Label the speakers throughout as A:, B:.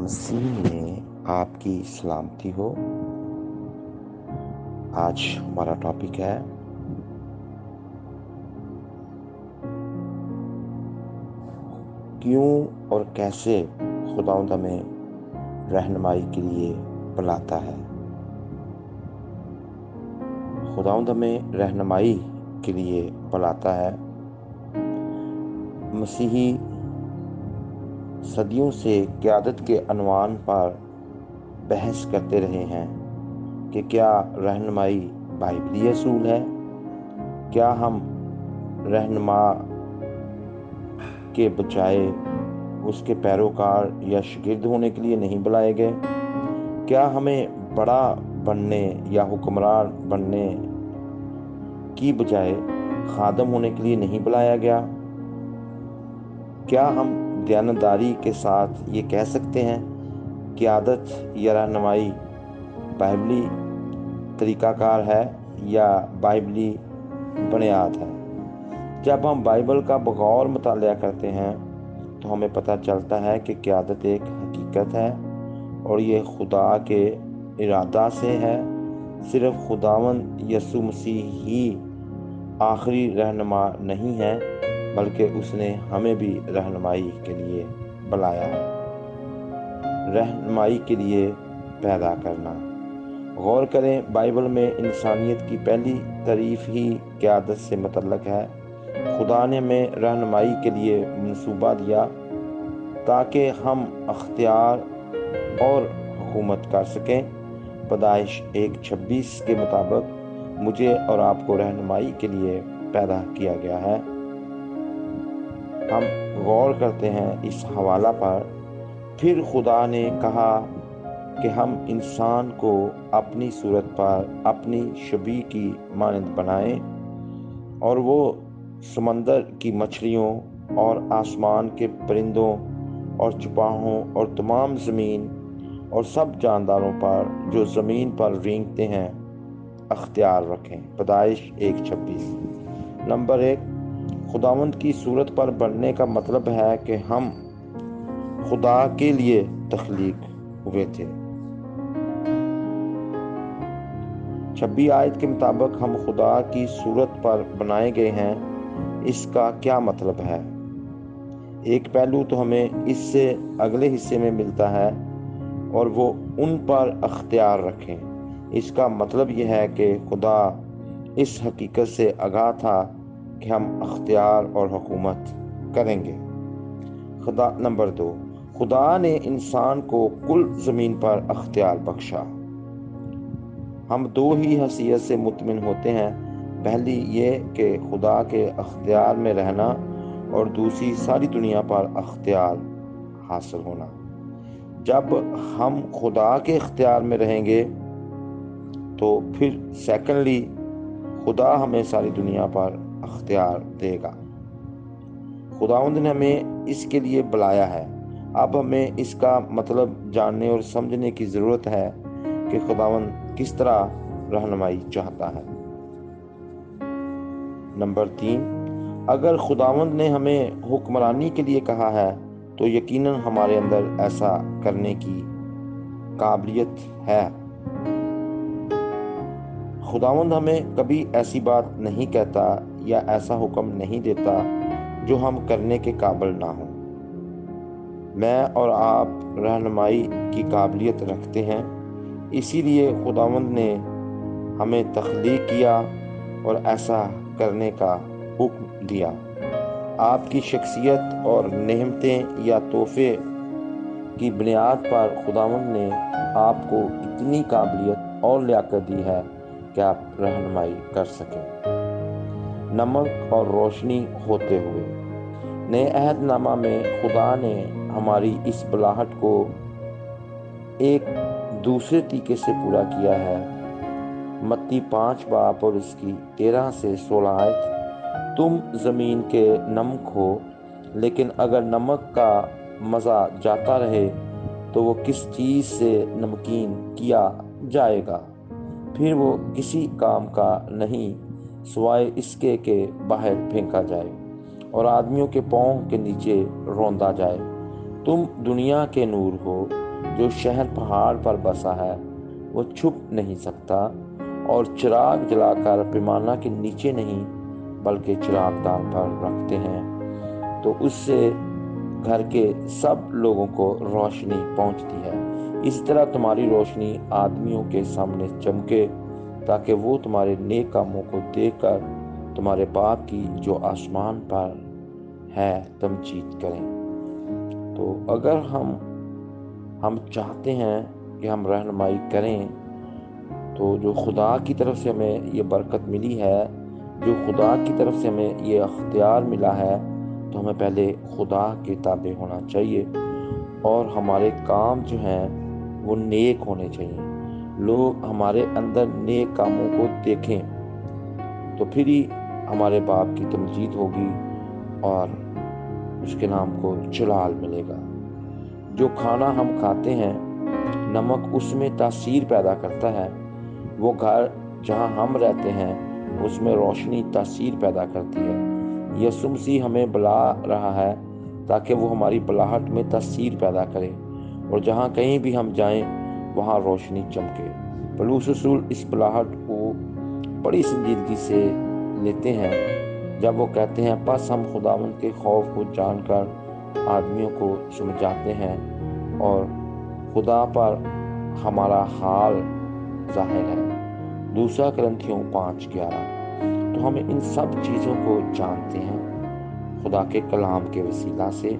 A: مسیح میں آپ کی سلامتی ہو۔ آج ہمارا ٹاپک ہے کیوں اور کیسے خداوند ہمیں رہنمائی کے لیے بلاتا ہے۔ خداوند ہمیں رہنمائی کے لیے بلاتا ہے۔ مسیحی صدیوں سے قیادت کے عنوان پر بحث کرتے رہے ہیں کہ کیا رہنمائی بائبلی اصول ہے؟ کیا ہم رہنما کے بجائے اس کے پیروکار یا شاگرد ہونے کے لیے نہیں بلائے گئے؟ کیا ہمیں بڑا بننے یا حکمران بننے کی بجائے خادم ہونے کے لیے نہیں بلایا گیا؟ کیا ہم دیانتداری کے ساتھ یہ کہہ سکتے ہیں قیادت یا رہنمائی بائبلی طریقہ کار ہے یا بائبلی بنیاد ہے؟ جب ہم بائبل کا بغور مطالعہ کرتے ہیں تو ہمیں پتہ چلتا ہے کہ قیادت ایک حقیقت ہے اور یہ خدا کے ارادہ سے ہے۔ صرف خداوند یسوع مسیح ہی آخری رہنما نہیں ہے بلکہ اس نے ہمیں بھی رہنمائی کے لیے بلایا ہے۔ رہنمائی کے لیے پیدا کرنا۔ غور کریں، بائبل میں انسانیت کی پہلی تعریف ہی قیادت سے متعلق ہے۔ خدا نے ہمیں رہنمائی کے لیے منصوبہ دیا تاکہ ہم اختیار اور حکومت کر سکیں۔ پیدائش 1:26 کے مطابق مجھے اور آپ کو رہنمائی کے لیے پیدا کیا گیا ہے۔ ہم غور کرتے ہیں اس حوالہ پر۔ پھر خدا نے کہا کہ ہم انسان کو اپنی صورت پر اپنی شبیہ کی مانند بنائیں اور وہ سمندر کی مچھلیوں اور آسمان کے پرندوں اور چپاہوں اور تمام زمین اور سب جانداروں پر جو زمین پر رینگتے ہیں اختیار رکھیں۔ پیدائش 1:26۔ نمبر 1، خداوند کی صورت پر بننے کا مطلب ہے کہ ہم خدا کے لیے تخلیق ہوئے تھے۔ 26 آیت کے مطابق ہم خدا کی صورت پر بنائے گئے ہیں۔ اس کا کیا مطلب ہے؟ ایک پہلو تو ہمیں اس سے اگلے حصے میں ملتا ہے اور وہ ان پر اختیار رکھیں۔ اس کا مطلب یہ ہے کہ خدا اس حقیقت سے آگاہ تھا کہ ہم اختیار اور حکومت کریں گے۔ نمبر 2، خدا نے انسان کو کل زمین پر اختیار بخشا۔ ہم دو ہی حیثیت سے مطمئن ہوتے ہیں، پہلی یہ کہ خدا کے اختیار میں رہنا اور دوسری ساری دنیا پر اختیار حاصل ہونا۔ جب ہم خدا کے اختیار میں رہیں گے تو پھر سیکنڈلی خدا ہمیں ساری دنیا پر اختیار دے گا۔ خداوند نے ہمیں اس کے لیے بلایا ہے۔ اب ہمیں اس کا مطلب جاننے اور سمجھنے کی ضرورت ہے کہ خداوند کس طرح رہنمائی چاہتا ہے۔ نمبر 3، اگر خداوند نے ہمیں حکمرانی کے لیے کہا ہے تو یقیناً ہمارے اندر ایسا کرنے کی قابلیت ہے۔ خداوند ہمیں کبھی ایسی بات نہیں کہتا یا ایسا حکم نہیں دیتا جو ہم کرنے کے قابل نہ ہوں۔ میں اور آپ رہنمائی کی قابلیت رکھتے ہیں، اسی لیے خداوند نے ہمیں تخلیق کیا اور ایسا کرنے کا حکم دیا۔ آپ کی شخصیت اور نعمتیں یا تحفے کی بنیاد پر خداوند نے آپ کو اتنی قابلیت اور لیاقت دی ہے کہ آپ رہنمائی کر سکیں۔ نمک اور روشنی ہوتے ہوئے۔ نئے عہد نامہ میں خدا نے ہماری اس بلاہٹ کو ایک دوسرے طریقے سے پورا کیا ہے۔ متی 5 باب اور اس کی 13 سے 16 آیت، تم زمین کے نمک ہو، لیکن اگر نمک کا مزہ جاتا رہے تو وہ کس چیز سے نمکین کیا جائے گا؟ پھر وہ کسی کام کا نہیں سوائے اس کے کہ باہر پھینکا جائے اور آدمیوں کے پاؤں کے نیچے روندا جائے۔ تم دنیا کے نور ہو۔ جو شہر پہاڑ پر بسا ہے وہ چھپ نہیں سکتا، اور چراغ جلا کر پیمانہ کے نیچے نہیں بلکہ چراغ دان پر رکھتے ہیں، تو اس سے گھر کے سب لوگوں کو روشنی پہنچتی ہے۔ اس طرح تمہاری روشنی آدمیوں کے سامنے چمکے، تاکہ وہ تمہارے نیک کاموں کو دیکھ کر تمہارے باپ کی جو آسمان پر ہے تمجید کریں۔ تو اگر ہم چاہتے ہیں کہ ہم رہنمائی کریں، تو جو خدا کی طرف سے ہمیں یہ برکت ملی ہے، جو خدا کی طرف سے ہمیں یہ اختیار ملا ہے، تو ہمیں پہلے خدا کے تابع ہونا چاہیے، اور ہمارے کام جو ہیں وہ نیک ہونے چاہیے۔ لوگ ہمارے اندر نیک کاموں کو دیکھیں، تو پھر ہی ہمارے باپ کی تمجید ہوگی اور اس کے نام کو جلال ملے گا۔ جو کھانا ہم کھاتے ہیں، نمک اس میں تاثیر پیدا کرتا ہے۔ وہ گھر جہاں ہم رہتے ہیں اس میں روشنی تاثیر پیدا کرتی ہے۔ یسوع مسیح ہمیں بلا رہا ہے تاکہ وہ ہماری بلاہٹ میں تاثیر پیدا کرے، اور جہاں کہیں بھی ہم جائیں وہاں روشنی چمکے۔ پولس رسول اس بلاہٹ کو بڑی سنجیدگی سے لیتے ہیں جب وہ کہتے ہیں، پس ہم خداوند کے خوف کو جان کر آدمیوں کو سمجھاتے ہیں اور خدا پر ہمارا حال ظاہر ہے۔ دوسرا کرنتھیوں 5:11۔ تو ہم ان سب چیزوں کو جانتے ہیں خدا کے کلام کے وسیلہ سے،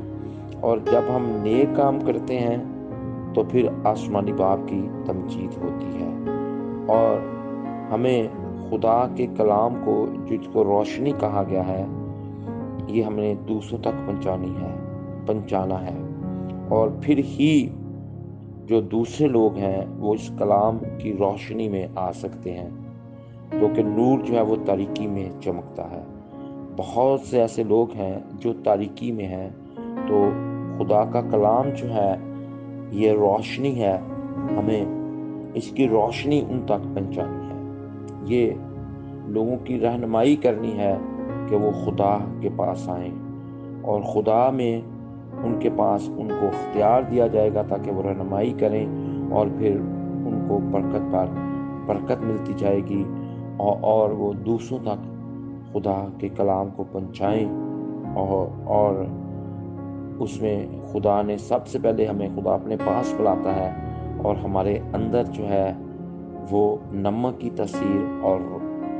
A: اور جب ہم نیک کام کرتے ہیں تو پھر آسمانی باپ کی تمجید ہوتی ہے، اور ہمیں خدا کے کلام کو جس کو روشنی کہا گیا ہے، یہ ہمیں دوسروں تک پہنچانا ہے، اور پھر ہی جو دوسرے لوگ ہیں وہ اس کلام کی روشنی میں آ سکتے ہیں، کیونکہ نور جو ہے وہ تاریکی میں چمکتا ہے۔ بہت سے ایسے لوگ ہیں جو تاریکی میں ہیں، تو خدا کا کلام جو ہے یہ روشنی ہے، ہمیں اس کی روشنی ان تک پہنچانی ہے، یہ لوگوں کی رہنمائی کرنی ہے کہ وہ خدا کے پاس آئیں، اور خدا میں ان کے پاس ان کو اختیار دیا جائے گا تاکہ وہ رہنمائی کریں، اور پھر ان کو برکت پر برکت ملتی جائے گی، اور وہ دوسروں تک خدا کے کلام کو پہنچائیں، اور اس میں خدا نے سب سے پہلے ہمیں خدا اپنے پاس بلاتا ہے، اور ہمارے اندر جو ہے وہ نمک کی تاثیر اور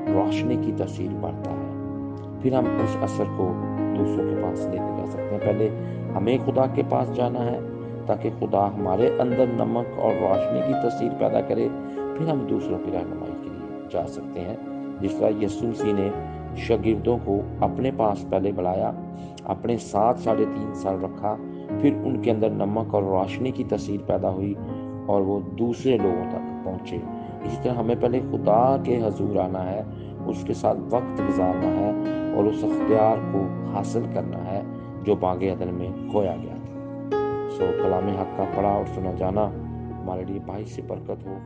A: روشنی کی تاثیر بڑھتا ہے، پھر ہم اس اثر کو دوسروں کے پاس لے کے جا سکتے ہیں۔ پہلے ہمیں خدا کے پاس جانا ہے تاکہ خدا ہمارے اندر نمک اور روشنی کی تاثیر پیدا کرے، پھر ہم دوسروں کی رہنمائی کے لیے جا سکتے ہیں۔ جس طرح یسوع مسیح نے شاگردوں کو اپنے پاس پہلے بلایا، اپنے ساتھ 3.5 سال رکھا، پھر ان کے اندر نمک اور روشنی کی تاثیر پیدا ہوئی اور وہ دوسرے لوگوں تک پہنچے۔ اسی طرح ہمیں پہلے خدا کے حضور آنا ہے، اس کے ساتھ وقت گزارنا ہے، اور اس اختیار کو حاصل کرنا ہے جو باغ عدن میں کھویا گیا تھا۔ کلام حق کا پڑھا اور سنا جانا ہمارے لیے باعث برکت ہو۔